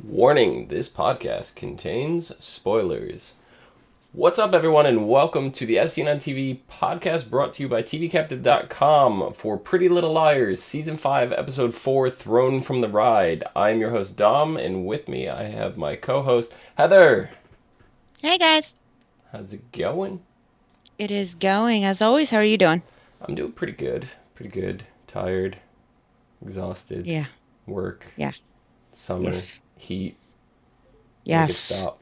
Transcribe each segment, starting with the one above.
Warning, this podcast contains spoilers. What's up, everyone, and welcome to the As Seen on TV podcast brought to you by TVCaptive.com for Pretty Little Liars, Season 5, Episode 4, Thrown from the Ride. I'm your host, Dom, and with me I have my co-host, Heather. Hey, guys. How's it going? It is going. As always, how are you doing? I'm doing pretty good. Pretty good. Tired. Exhausted. Yeah. Work. Yeah. Summer. Yes. Heat. Make it Yes. stop.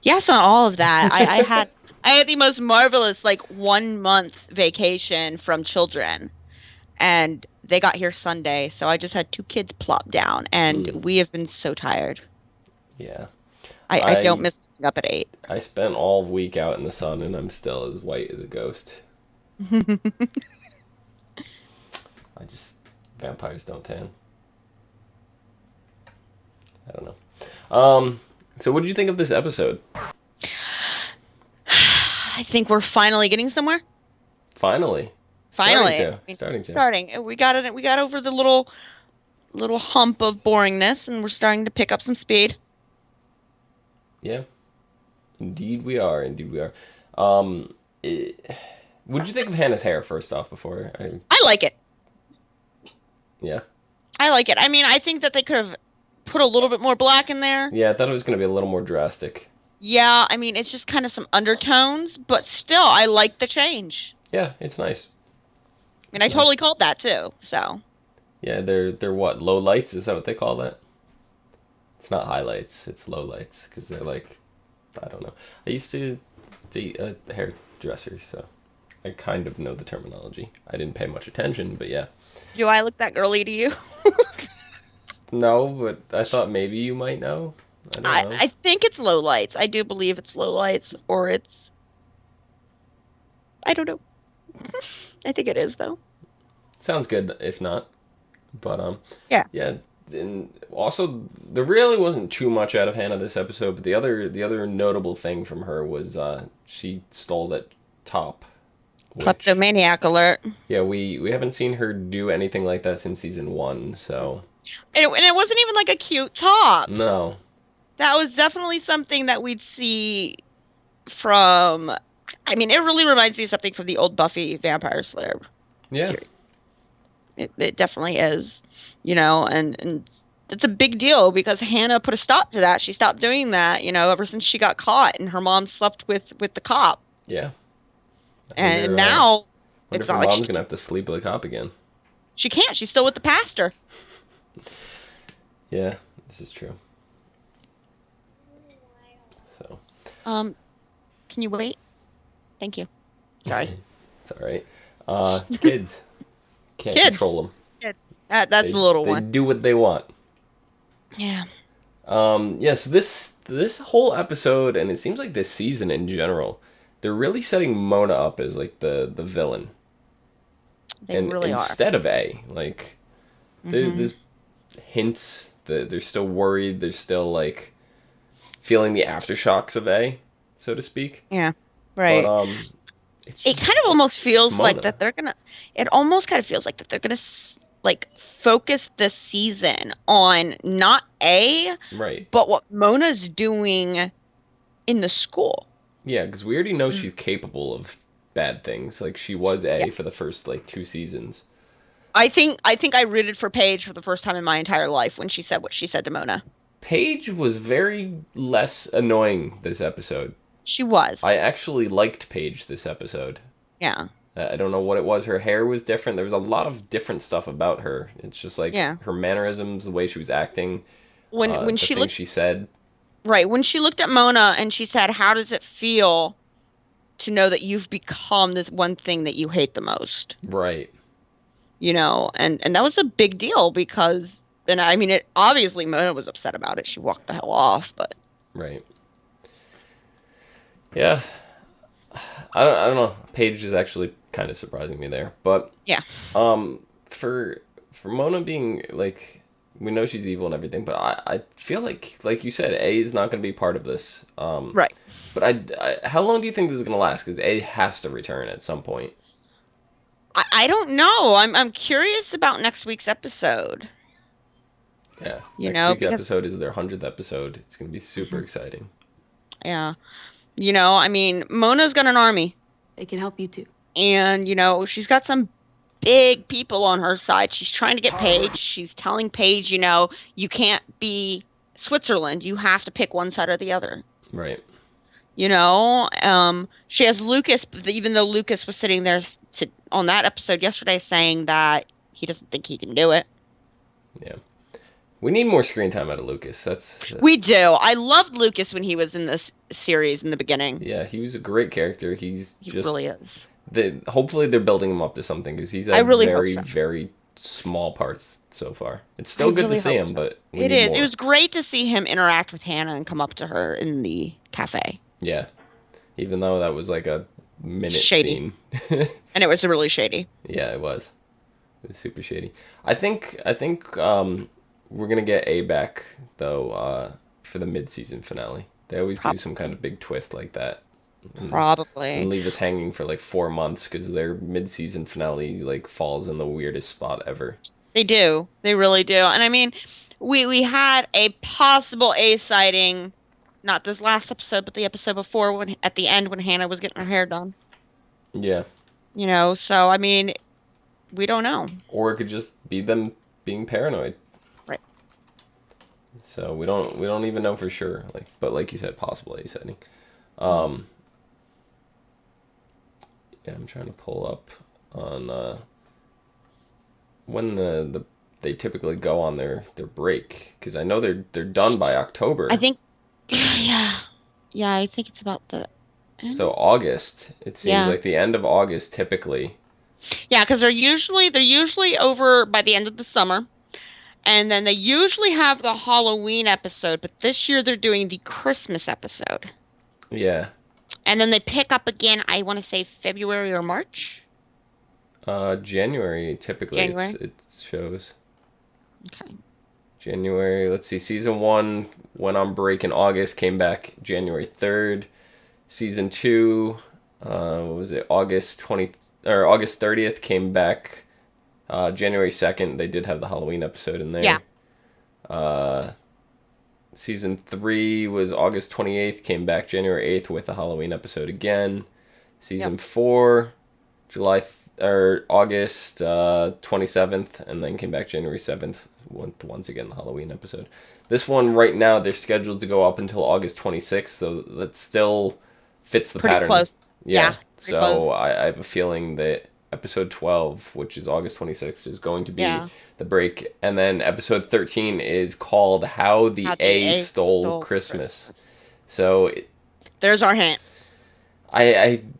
Yes on all of that. I had the most marvelous 1 month vacation from children, and they got here Sunday, so I just had two kids plop down, and we have been so tired. Yeah. I don't miss waking up at 8. I spent all week out in the sun and I'm still as white as a ghost. Vampires don't tan. I don't know. So what did you think of this episode? I think we're finally getting somewhere. Finally. Finally. Starting to. Starting. We got it. We got over the little hump of boringness, and we're starting to pick up some speed. Yeah. Indeed we are. What'd you think of Hannah's hair, first off, before I like it. Yeah. I like it. I mean, I think that they could have put a little bit more black in there. Yeah, I thought it was going to be a little more drastic. Yeah, I mean, it's just kind of some undertones, but still, I like the change. Yeah, it's nice. And I totally called that too, so. Yeah, they're what? Low lights? Is that what they call that? It's not highlights, it's low lights, because they're like, I don't know. I used to be a hairdresser, so I kind of know the terminology. I didn't pay much attention, but yeah. Do I look that girly to you? No, but I thought maybe you might know. I don't know. I think it's low lights. I do believe it's low lights, or it's... I don't know. I think it is, though. Sounds good, if not. But, Yeah. Yeah, and also, there really wasn't too much out of Hannah this episode, but the other notable thing from her was she stole that top. Kleptomaniac alert. Yeah, we haven't seen her do anything like that since season 1, so... And it wasn't even like a cute top. No. That was definitely something that we'd see from... I mean, it really reminds me of something from the old Buffy Vampire Slayer series. It definitely is, and it's a big deal because Hannah put a stop to that. She stopped doing that, ever since she got caught and her mom slept with the cop. Yeah. And now it's not like mom's gonna have to sleep with a cop again. She can't. She's still with the pastor. Yeah, this is true. So. Can you wait? Thank you. Sorry. It's all right. Kids. Can't control them. Kids. That's the little one. They do what they want. Yeah. Yes, this whole episode, and it seems like this season in general, they're really setting Mona up as like the villain. They really instead of A, like there's hints that they're still worried. They're still like feeling the aftershocks of A, so to speak. Yeah. Right. But it kind of almost feels like that they're gonna. It almost kind of feels like that they're gonna focus this season on not A, right, but what Mona's doing in the school. Yeah, because we already know she's capable of bad things. Like she was A for the first 2 seasons. I think I rooted for Paige for the first time in my entire life when she said what she said to Mona. Paige was very less annoying this episode. She was. I actually liked Paige this episode. Yeah. I don't know what it was. Her hair was different. There was a lot of different stuff about her. It's just her mannerisms, the way she was acting. When she said. Right. When she looked at Mona and she said, "How does it feel to know that you've become this one thing that you hate the most?" Right. And that was a big deal because, and I mean, obviously Mona was upset about it. She walked the hell off, but. Right. Yeah. I don't know. Paige is actually kind of surprising me there, but yeah. For Mona being we know she's evil and everything, but I feel like you said, A is not going to be part of this. Right. But I how long do you think this is going to last? Because A has to return at some point. I don't know. I'm curious about next week's episode. Yeah. You Next know, week's because episode is their 100th episode. It's going to be super exciting. yeah, you know, I mean, Mona's got an army. They can help you too. And, you know, she's got some big people on her side. She's trying to get Paige. She's telling Paige, you know, you can't be Switzerland. You have to pick one side or the other. Right. You know, she has Lucas, even though Lucas was sitting there on that episode yesterday saying that he doesn't think he can do it. Yeah. We need more screen time out of Lucas. That's... We do. I loved Lucas when he was in this series in the beginning. Yeah, he was a great character. He really is. Hopefully they're building him up to something because he's had very small parts so far. It's still good to see him, but we need more. It was great to see him interact with Hannah and come up to her in the cafe. Yeah, even though that was like a minute scene. And it was really shady. Yeah, it was. It was super shady. I think we're gonna get A back though for the mid-season finale. They always do some kind of big twist like that. Probably. And leave us hanging for like 4 months because their mid-season finale like falls in the weirdest spot ever. They do. They really do. And I mean, we had a possible A sighting, not this last episode, but the episode before when at the end when Hannah was getting her hair done. Yeah. You know, so I mean, we don't know. Or it could just be them being paranoid. Right. So we don't even know for sure. But like you said, possible A sighting. Yeah, I'm trying to pull up on when they typically go on their break because I know they're done by October. I think, yeah, I think it's about the end. So August. It seems like the end of August typically. Yeah, because they're usually over by the end of the summer, and then they usually have the Halloween episode. But this year they're doing the Christmas episode. Yeah. And then they pick up again, I want to say February or March? January, typically. January? It shows. Okay. January, let's see. Season 1 went on break in August, came back January 3rd. Season 2, what was it? August 30th, came back January 2nd. They did have the Halloween episode in there. Yeah. Season 3 was August 28th, came back January 8th with a Halloween episode again. Season 4, August 27th, and then came back January 7th with once again the Halloween episode. This one right now they're scheduled to go up until August 26th, so that still fits the pattern. Pretty close. Yeah. So I have a feeling that episode 12, which is August 26th, is going to be the break. And then episode 13 is called How the A Stole Christmas. So there's our hint.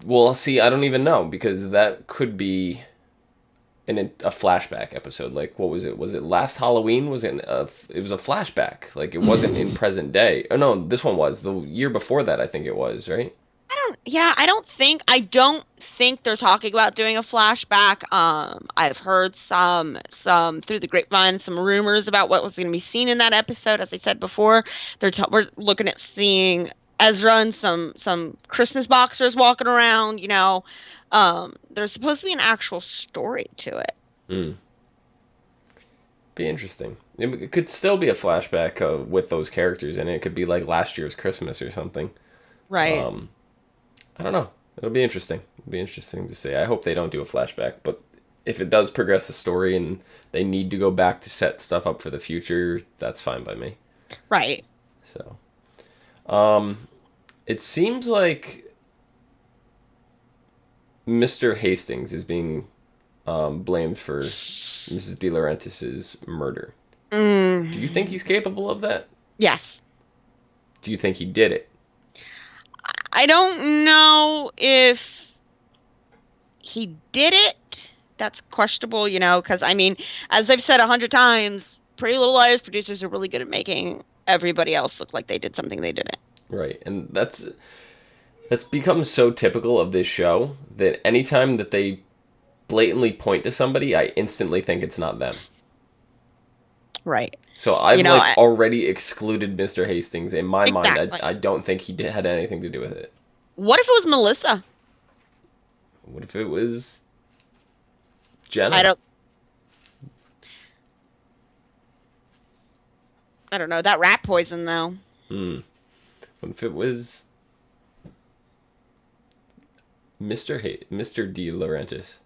Well, see, I don't even know because that could be a flashback episode. Like, what was it? Was it last Halloween? It was a flashback. Like, it wasn't in present day. Oh, no, this one was. The year before that, I think it was, right? I don't think they're talking about doing a flashback. I've heard some through the grapevine, some rumors about what was going to be seen in that episode. As I said before, we're looking at seeing Ezra and some Christmas boxers walking around. You know, there's supposed to be an actual story to it. Be interesting. It could still be a flashback with those characters, and it could be like last year's Christmas or something. Right. I don't know. It'll be interesting. It'll be interesting to see. I hope they don't do a flashback, but if it does progress the story and they need to go back to set stuff up for the future, that's fine by me. Right. So, it seems like Mr. Hastings is being blamed for Mrs. De Laurentiis's murder. Do you think he's capable of that? Yes. Do you think he did it? I don't know if he did it. That's questionable, you know, because, I mean, as I've said 100 times, Pretty Little Liars producers are really good at making everybody else look like they did something they didn't. Right, and that's become so typical of this show that anytime that they blatantly point to somebody, I instantly think it's not them. Right. So I've already excluded Mr. Hastings in my mind. I don't think he had anything to do with it. What if it was Melissa? What if it was Jenna? I don't. I don't know. That rat poison, though. What if it was Mr. De Laurentiis?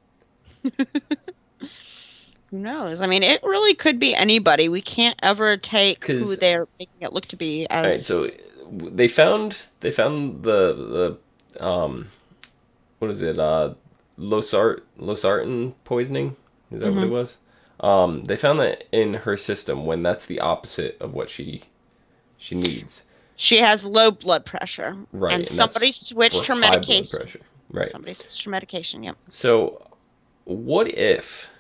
Who knows? I mean, it really could be anybody. We can't ever take who Because, they're making it look to be all right, as. so they found the what is it, losartan poisoning? Is that what it was? They found that in her system when that's the opposite of what she needs. She has low blood pressure. Right, And and somebody that's for switched her high blood medication. pressure. Right. Somebody switched her medication, yep. So, what if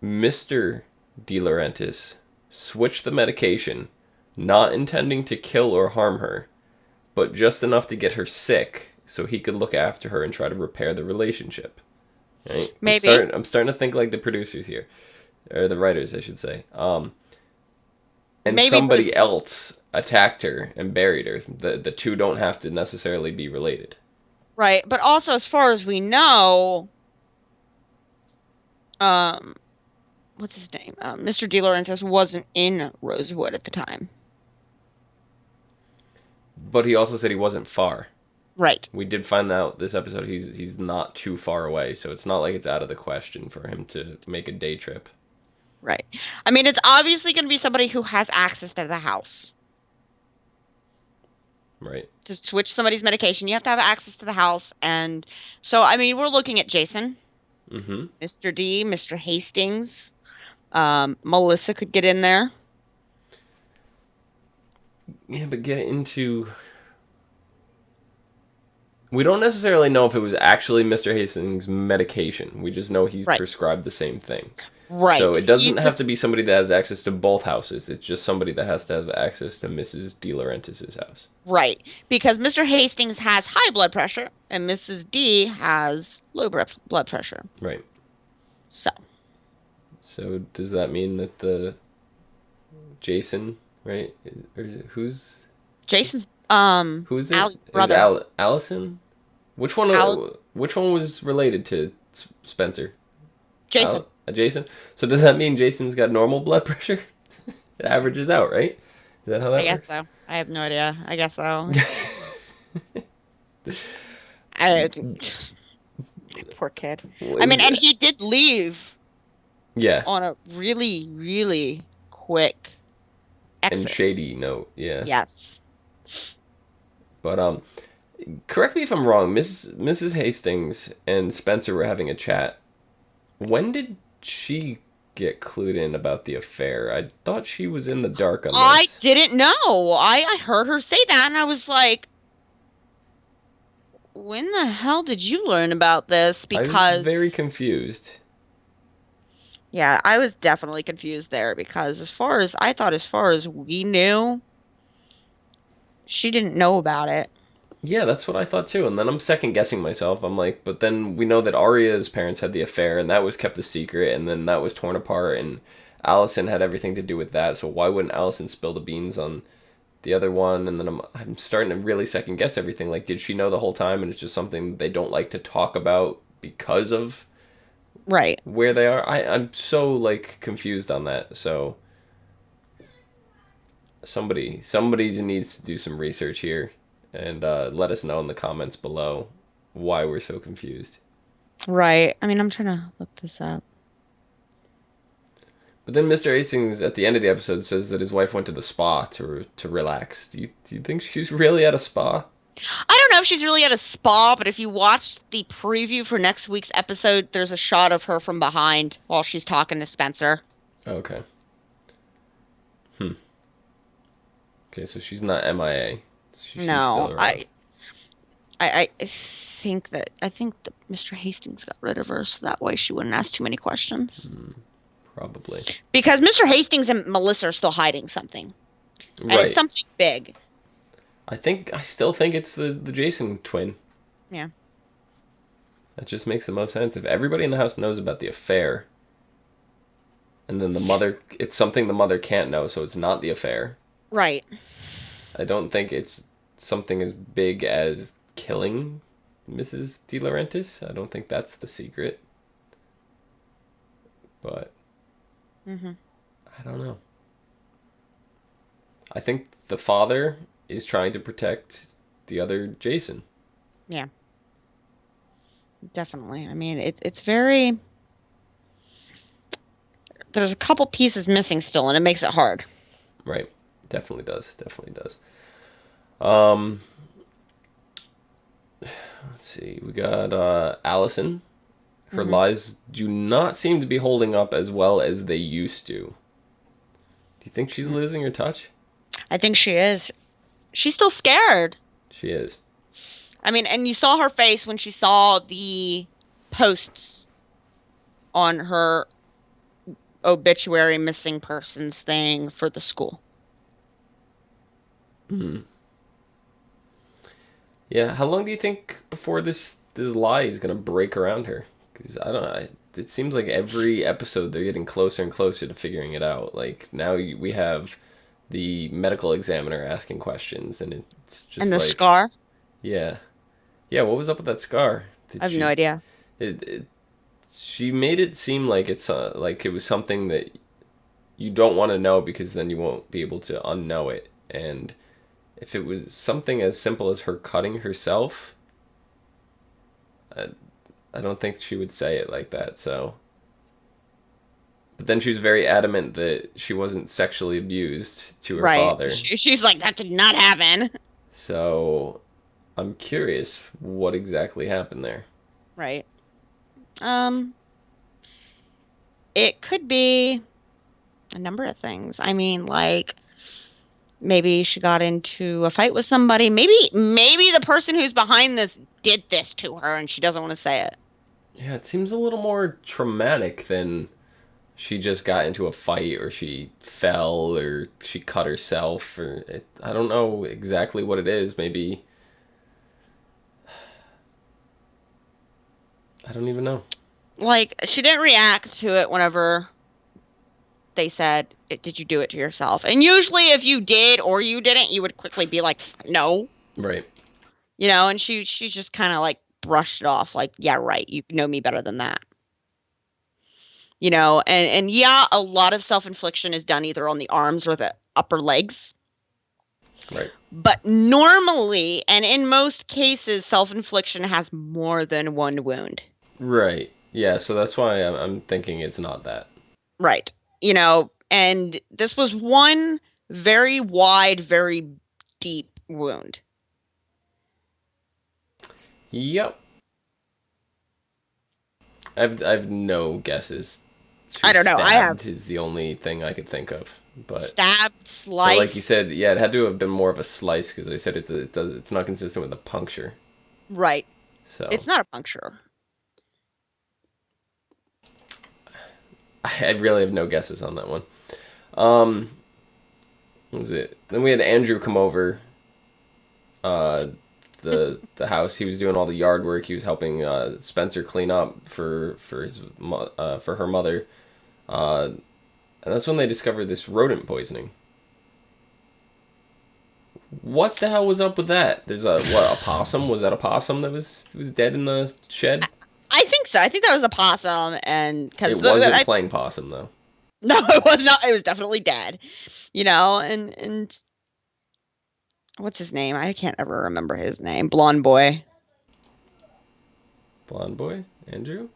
Mr. De Laurentiis switched the medication, not intending to kill or harm her, but just enough to get her sick so he could look after her and try to repair the relationship? Right? Maybe. I'm starting to think like the producers here, or the writers, I should say. And Maybe somebody else attacked her and buried her. The two don't have to necessarily be related. Right, but also as far as we know, what's his name? Mr. De Laurentiis wasn't in Rosewood at the time. But he also said he wasn't far. Right. We did find out this episode he's not too far away, so it's not like it's out of the question for him to make a day trip. Right. I mean, it's obviously going to be somebody who has access to the house. Right. To switch somebody's medication, you have to have access to the house. And so, I mean, we're looking at Jason, Mr. D, Mr. Hastings. Melissa could get in there. Yeah, but get into... We don't necessarily know if it was actually Mr. Hastings' medication. We just know he's prescribed the same thing. Right. So it doesn't have to be somebody that has access to both houses. It's just somebody that has to have access to Mrs. De Laurentiis' house. Right. Because Mr. Hastings has high blood pressure and Mrs. D has low blood pressure. Right. So does that mean that the Jason, right? Or is it who's Jason's who's it? Allie's brother. Allison? Which one was related to Spencer? Jason. Jason. So does that mean Jason's got normal blood pressure? It averages out, right? Is that how that works? I guess so. I have no idea. I guess so. Poor kid. I mean, and he did leave. Yeah. On a really, really quick exit. And shady note, yeah. Yes. But correct me if I'm wrong. Mrs. Hastings and Spencer were having a chat. When did she get clued in about the affair? I thought she was in the dark on this. I didn't know. I heard her say that, and I was like, when the hell did you learn about this? Because I was very confused. Yeah, I was definitely confused there because as far as we knew, she didn't know about it. Yeah, that's what I thought too. And then I'm second guessing myself. I'm like, but then we know that Arya's parents had the affair and that was kept a secret and then that was torn apart and Allison had everything to do with that. So why wouldn't Allison spill the beans on the other one? And then I'm starting to really second guess everything. Like, did she know the whole time and it's just something they don't like to talk about because of where they are? I'm so like confused on that. So somebody needs to do some research here. And let us know in the comments below why we're so confused. Right. I mean, I'm trying to look this up. But then Mr. Hastings at the end of the episode says that his wife went to the spa to relax. Do you think she's really at a spa? I don't know if she's really at a spa, but if you watched the preview for next week's episode, there's a shot of her from behind while she's talking to Spencer. Okay. Okay, so she's not MIA. No, I think that Mr. Hastings got rid of her so that way she wouldn't ask too many questions. Probably. Because Mr. Hastings and Melissa are still hiding something. And it's something big. I still think it's the Jason twin. Yeah. That just makes the most sense. If everybody in the house knows about the affair, and then it's something the mother can't know, so it's not the affair. Right. I don't think it's something as big as killing Mrs. De Laurentiis. I don't think that's the secret. But I don't know. I think the father is trying to protect the other Jason. Yeah, definitely. I mean, it's very. There's a couple pieces missing still, and it makes it hard. Right. Definitely does. Definitely does. Um, let's see. We got Allison. Her lies do not seem to be holding up as well as they used to. Do you think she's losing her touch? I think she is. She's still scared. She is. I mean, and you saw her face when she saw the posts on her obituary missing persons thing for the school. Hmm. Yeah. How long do you think before this lie is gonna break around her? Because I don't know. It seems like every episode they're getting closer and closer to figuring it out. Like now we have the medical examiner asking questions, and it's just And the like scar? yeah, yeah. What was up with that scar? I have no idea. It she made it seem like it's like it was something that you don't want to know because then you won't be able to unknow it. And if it was something as simple as her cutting herself, I, I don't think she would say it like that. So, but then she was very adamant that she wasn't sexually abused to her father. She's like, that did not happen. So, I'm curious what exactly happened there. Right. It could be a number of things. I mean, like maybe she got into a fight with somebody. Maybe the person who's behind this did this to her and she doesn't want to say it. Yeah, it seems a little more traumatic than she just got into a fight or she fell or she cut herself or I don't know exactly what it is. Maybe I don't even know. Like she didn't react to it whenever they said, "Did you do it to yourself?" And usually, if you did or you didn't, you would quickly be like, "No." Right. You know, and she just kind of like brushed it off, like, "Yeah, right. You know me better than that." You know, and yeah, a lot of self-infliction is done either on the arms or the upper legs. Right. But normally, and in most cases, self-infliction has more than one wound. Right. Yeah, so that's why I'm thinking it's not that. Right. You know, and this was one very wide, very deep wound. Yep. I've no guesses. I don't know. I have is the only thing I could think of, but stabbed, sliced. but like you said, yeah, it had to have been more of a slice because they said it's not consistent with a puncture. Right. So it's not a puncture. I really have no guesses on that one. What was it? Then we had Andrew come over. The house. He was doing all the yard work. He was helping Spencer clean up for her mother, and that's when they discovered this rodent poisoning. What the hell was up with that? There's a possum? Was that a possum that was dead in the shed? I think so. I think that was a possum, and it wasn't playing possum though. No, it was not. It was definitely dead. You know, and what's his name? I can't ever remember his name. Blonde boy. Blonde boy? Andrew?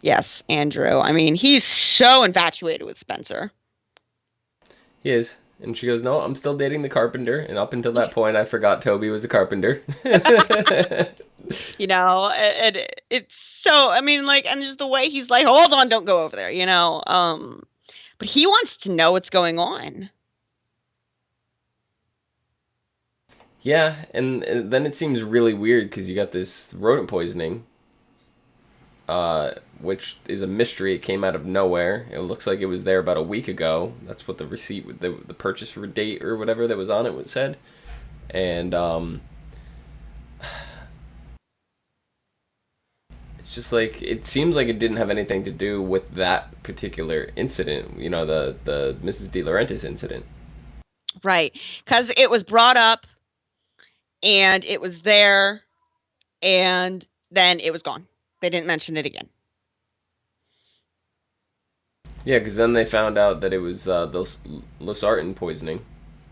Yes, Andrew. I mean, he's so infatuated with Spencer. He is. And she goes, no, I'm still dating the carpenter. And up until that point, I forgot Toby was a carpenter. You know, and it's so, I mean, like, and just the way he's like, hold on, don't go over there, you know. But he wants to know what's going on. Yeah, and then it seems really weird because you got this rodent poisoning, which is a mystery. It came out of nowhere. It looks like it was there about a week ago. That's what the receipt, the purchase for date or whatever that was on it said. And it's just like, it seems like it didn't have anything to do with that particular incident, you know, the Mrs. De Laurentiis incident. Right, because it was brought up, and it was there, and then it was gone. They didn't mention it again. Yeah, because then they found out that it was the losartan poisoning.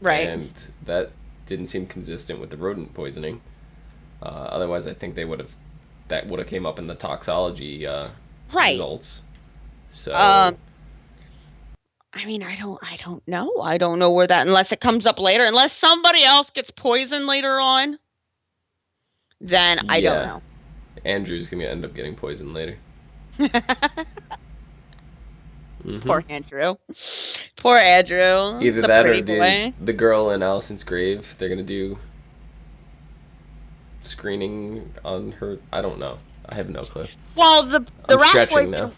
Right. And that didn't seem consistent with the rodent poisoning. Otherwise, I think that would have came up in the toxology Right. results. So. I mean, I don't know. I don't know where that, unless it comes up later, unless somebody else gets poisoned later on, then I don't know. Andrew's gonna end up getting poisoned later. Poor Andrew. Poor Andrew. Either that or the girl in Allison's grave. They're gonna do screening on her. I don't know. I have no clue. Well, the rat poison. Now.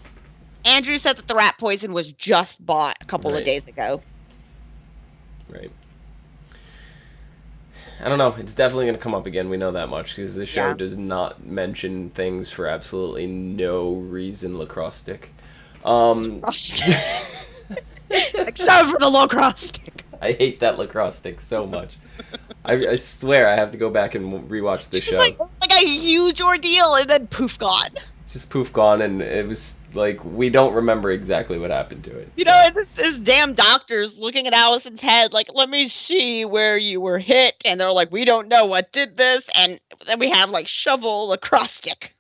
Andrew said that the rat poison was just bought a couple of days ago. Right. I don't know. It's definitely going to come up again. We know that much because the show does not mention things for absolutely no reason. Lacrosse stick. Except for the lacrosse stick. I hate that lacrosse stick so much. I swear I have to go back and rewatch this show. It's like a huge ordeal, and then poof, gone. It's just poof, gone, and it was like we don't remember exactly what happened to it. You know, this damn doctor's looking at Allison's head like, let me see where you were hit, and they're like, we don't know what did this, and then we have like shovel lacrosse stick.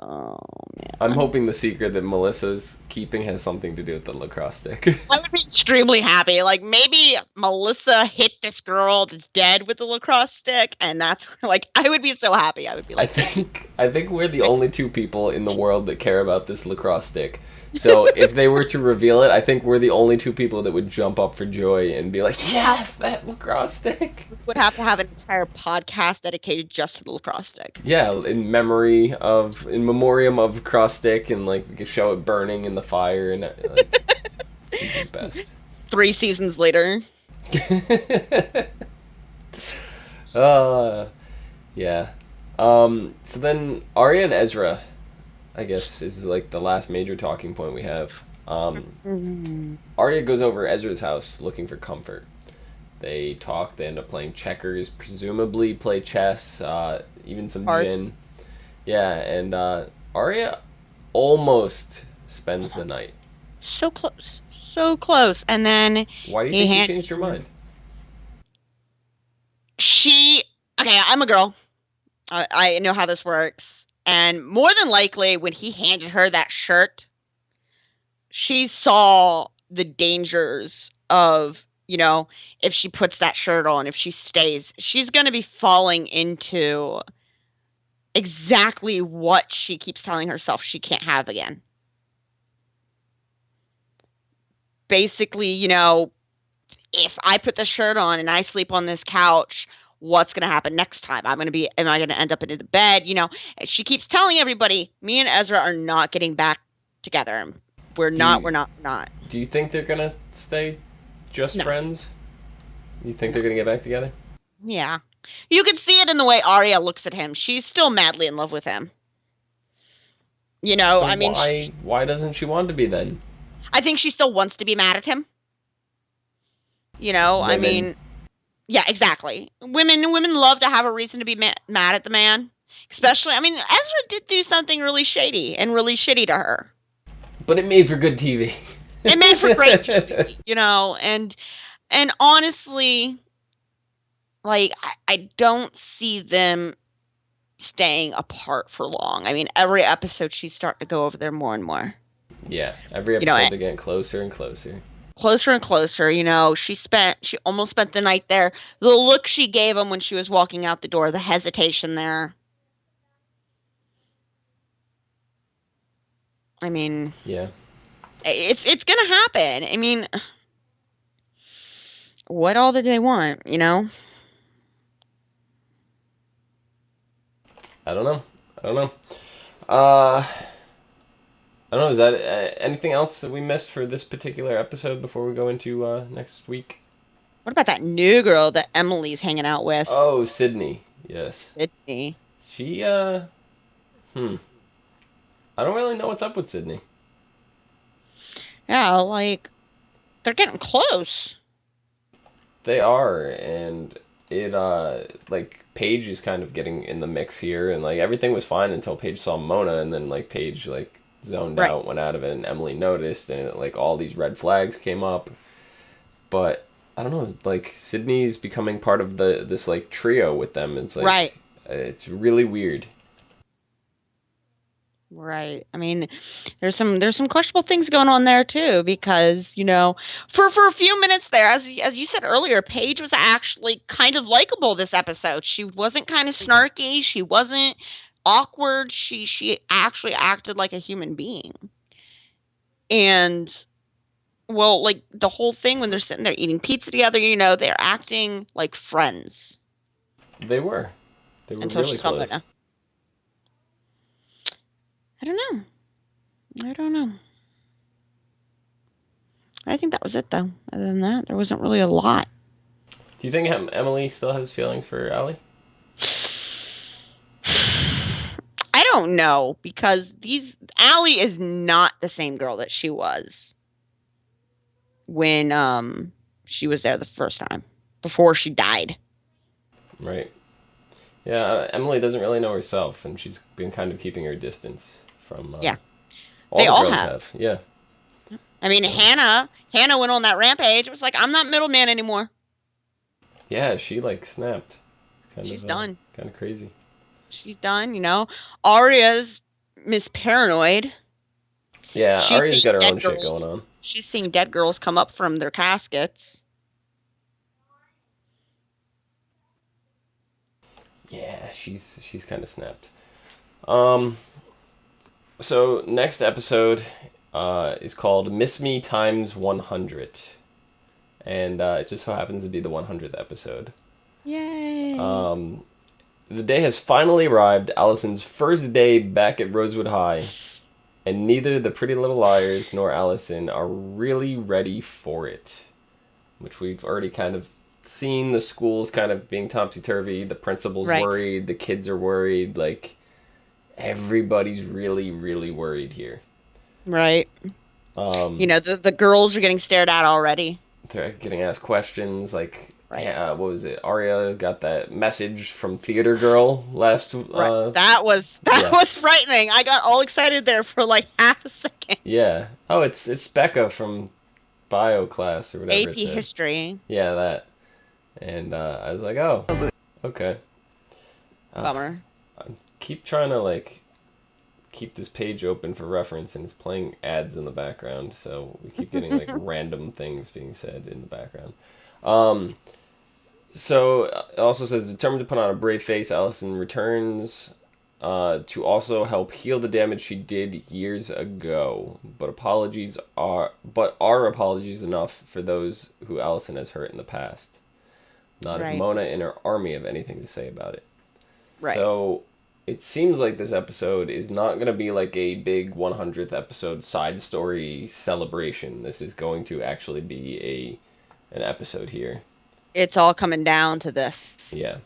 Oh, man. I'm hoping the secret that Melissa's keeping has something to do with the lacrosse stick. I would be extremely happy. Like, maybe Melissa hit this girl that's dead with the lacrosse stick, and that's, like, I would be so happy. I would be like... I think we're the only two people in the world that care about this lacrosse stick. So if they were to reveal it, I think we're the only two people that would jump up for joy and be like, yes, that lacrosse stick. We would have to have an entire podcast dedicated just to the lacrosse stick. Yeah, in memoriam of cross stick, and like we could show it burning in the fire, and like, the best. 3 seasons later. Yeah. So then Arya and Ezra, I guess this is like the last major talking point we have. Arya goes over Ezra's house looking for comfort. They talk, they end up playing checkers, presumably play chess, even some gin. Yeah, and Arya almost spends the night. So close. So close. And then... Why do you think she changed her mind? Okay, I'm a girl. I know how this works. And more than likely, when he handed her that shirt, she saw the dangers of, you know, if she puts that shirt on, if she stays, she's going to be falling into exactly what she keeps telling herself she can't have again. Basically, you know, if I put this shirt on and I sleep on this couch, what's going to happen next time? Am I going to end up in the bed? You know, and she keeps telling everybody, me and Ezra are not getting back together. We're not. Do you think they're going to stay just friends? You think they're going to get back together? Yeah. You can see it in the way Arya looks at him. She's still madly in love with him. You know, so I mean... Why doesn't she want to be then? I think she still wants to be mad at him. You know, I mean... Yeah, exactly. Women love to have a reason to be mad at the man. Especially, I mean, Ezra did do something really shady and really shitty to her. But it made for good TV. It made for great TV, you know, and honestly, like, I don't see them staying apart for long. I mean, every episode she's starting to go over there more and more. Yeah, every episode they're getting closer and closer. Closer and closer, you know, she almost spent the night there. The look she gave him when she was walking out the door, the hesitation there. I mean, yeah, it's gonna happen. I mean, what all did they want, you know? I don't know. I don't know, is that anything else that we missed for this particular episode before we go into next week? What about that new girl that Emily's hanging out with? Oh, Sydney. Yes. Sydney. She, I don't really know what's up with Sydney. Yeah, like, they're getting close. They are, and it, like, Paige is kind of getting in the mix here, and, like, everything was fine until Paige saw Mona, and then, like, Paige, like, zoned out, went out of it, and Emily noticed, and like all these red flags came up. But I don't know, like Sydney's becoming part of this like trio with them. It's like it's really weird. Right. I mean, there's some questionable things going on there too, because for a few minutes there, as you said earlier, Paige was actually kind of likable this episode. She wasn't kind of snarky. She wasn't awkward. She actually acted like a human being. And well, like the whole thing when they're sitting there eating pizza together, they're acting like friends. They were until really she saw close. Mona. I don't know. I think that was it, though. Other than that, there wasn't really a lot. Do you think Emily still has feelings for Allie? I don't know, because Allie is not the same girl that she was when she was there the first time, before she died. Right. Yeah, Emily doesn't really know herself, and she's been kind of keeping her distance from yeah. All the girls have. Yeah. I mean, so. Hannah went on that rampage. It was like, I'm not middleman anymore. Yeah, she like snapped. She's done. Kind of crazy. She's done, Arya's Miss Paranoid. Yeah, Arya's got her own shit going on. She's seeing dead girls come up from their caskets. Yeah, she's kind of snapped. So next episode is called Miss Me Times 100. And it just so happens to be the 100th episode. Yay! The day has finally arrived, Allison's first day back at Rosewood High, and neither the Pretty Little Liars nor Allison are really ready for it. Which we've already kind of seen. The school's kind of being topsy-turvy, the principal's worried, the kids are worried, like, everybody's really, really worried here. Right. The girls are getting stared at already. They're getting asked questions, like, what was it? Arya got that message from Theater Girl last... That was frightening. I got all excited there for like half a second. Yeah. Oh, it's Becca from bio class or whatever. AP History. Yeah, that. And I was like, oh, okay. Bummer. I keep trying to, like, keep this page open for reference, and it's playing ads in the background, so we keep getting, like, random things being said in the background. So it also says, determined to put on a brave face, Allison returns to also help heal the damage she did years ago. But are apologies enough for those who Allison has hurt in the past? Not if Mona and her army have anything to say about it. Right. So it seems like this episode is not going to be like a big 100th episode side story celebration. This is going to actually be an episode here. It's all coming down to this. Yeah.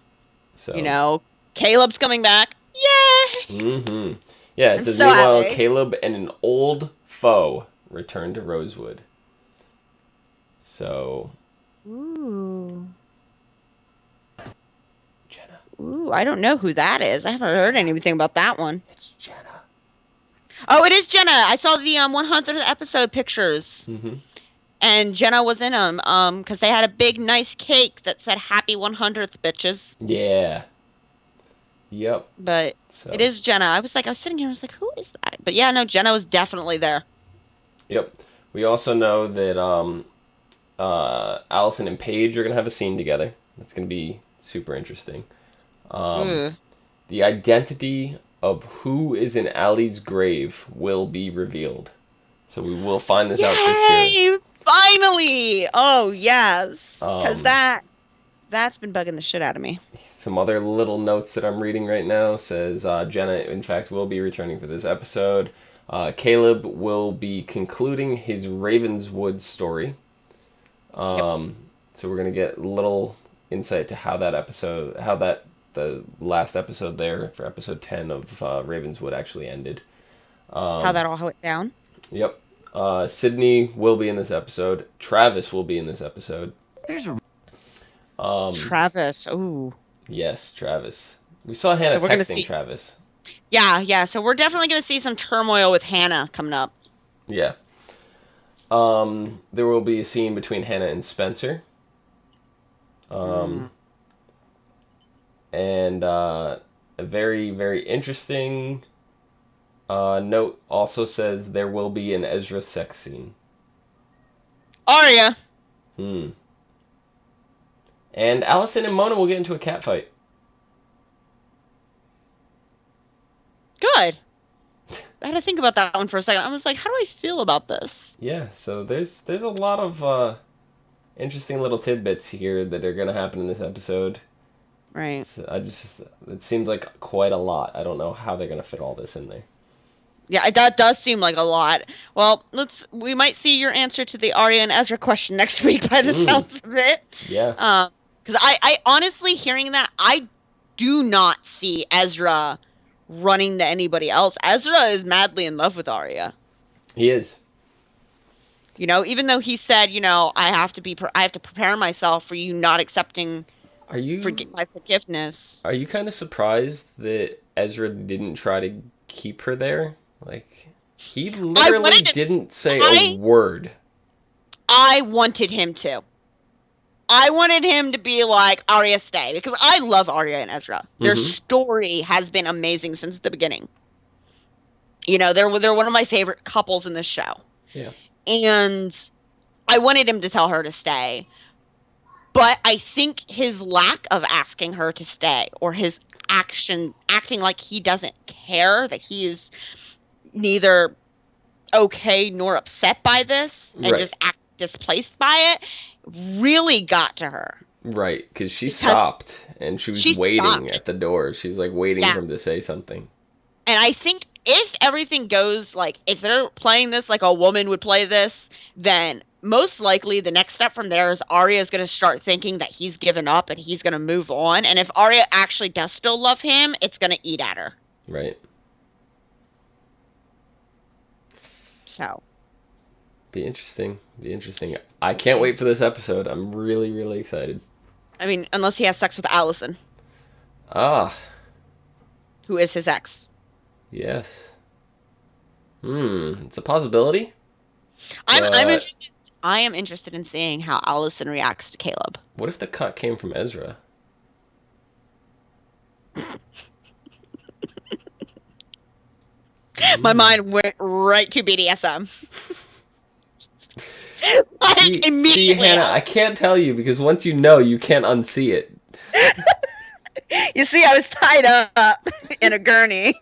So Caleb's coming back. Yay! Mm-hmm. Yeah, it says, meanwhile, Caleb and an old foe return to Rosewood. So... Ooh. Jenna. Ooh, I don't know who that is. I haven't heard anything about that one. It's Jenna. Oh, it is Jenna. I saw the 100th episode pictures. Mm-hmm. And Jenna was in them, because they had a big, nice cake that said "Happy 100th, bitches." Yeah. Yep. But it is Jenna. I was sitting here, I was like, who is that? But yeah, no, Jenna was definitely there. Yep. We also know that Allison and Paige are gonna have a scene together. That's gonna be super interesting. The identity of who is in Allie's grave will be revealed, so we will find this out for sure. Finally! Oh, yes. Because that's been bugging the shit out of me. Some other little notes that I'm reading right now says Jenna, in fact, will be returning for this episode. Caleb will be concluding his Ravenswood story. So we're going to get a little insight to how the last episode there for episode 10 of Ravenswood actually ended. How that all went down? Yep. Sydney will be in this episode. Travis will be in this episode. Travis. Ooh. Yes, Travis. We saw Hannah texting Travis. Yeah. So we're definitely going to see some turmoil with Hannah coming up. Yeah. There will be a scene between Hannah and Spencer. And a very, very interesting note also says there will be an Ezra sex scene. Arya. And Allison and Mona will get into a cat fight. Good. I had to think about that one for a second. I was like, how do I feel about this? Yeah, so there's a lot of interesting little tidbits here that are going to happen in this episode. Right. So it seems like quite a lot. I don't know how they're going to fit all this in there. Yeah, that does seem like a lot. Well, we might see your answer to the Arya and Ezra question next week by the sounds of it. Yeah. Because I honestly, hearing that, I do not see Ezra running to anybody else. Ezra is madly in love with Arya. He is. You know, even though he said, you know, I have to prepare myself for you not accepting my forgiveness. Are you kind of surprised that Ezra didn't try to keep her there? Like, he literally didn't say a word. I wanted him to. I wanted him to be like, Arya, stay. Because I love Arya and Ezra. Their story has been amazing since the beginning. You know, they're one of my favorite couples in this show. Yeah. And I wanted him to tell her to stay. But I think his lack of asking her to stay, or his acting like he doesn't care, that he is neither okay nor upset by this, and just act displaced by it, really got to her. Right, because she stopped, and she was waiting at the door. She's like waiting for him to say something. And I think if everything goes, like, if they're playing this like a woman would play this, then most likely the next step from there is Arya is going to start thinking that he's given up and he's going to move on. And if Arya actually does still love him, it's going to eat at her. Right. So. Be interesting. I can't wait for this episode. I'm really, really excited. I mean, unless he has sex with Allison. Ah. Who is his ex. Yes. It's a possibility. I'm interested. I am interested in seeing how Allison reacts to Caleb. What if the cut came from Ezra? My mind went right to BDSM. Immediately. See, Hannah, I can't tell you because once you know, you can't unsee it. You see, I was tied up in a gurney.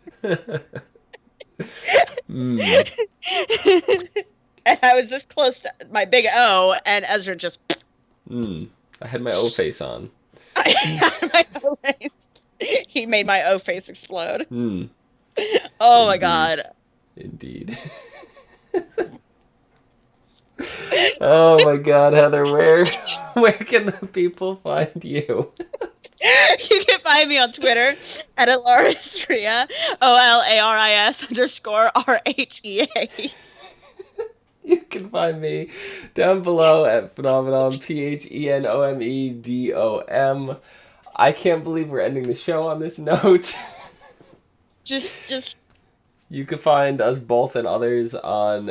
And I was this close to my big O, and Ezra just... I had my O face on. I had my O face. He made my O face explode. Oh, my God. Indeed. Oh, my God, Heather, where can the people find you? You can find me on Twitter at Alaristria, OLARIS_RHEA. You can find me down below at Phenomenon, PHENOMEDOM. I can't believe we're ending the show on this note. Just. You can find us both and others on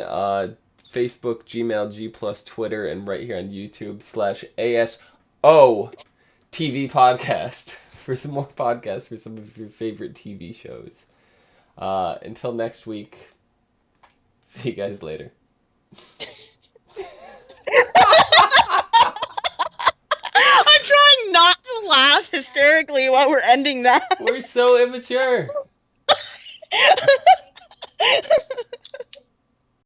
Facebook, Gmail, G+, Twitter, and right here on YouTube /ASOTV podcast for some more podcasts for some of your favorite TV shows. Until next week, see you guys later. I'm trying not to laugh hysterically while we're ending that. We're so immature.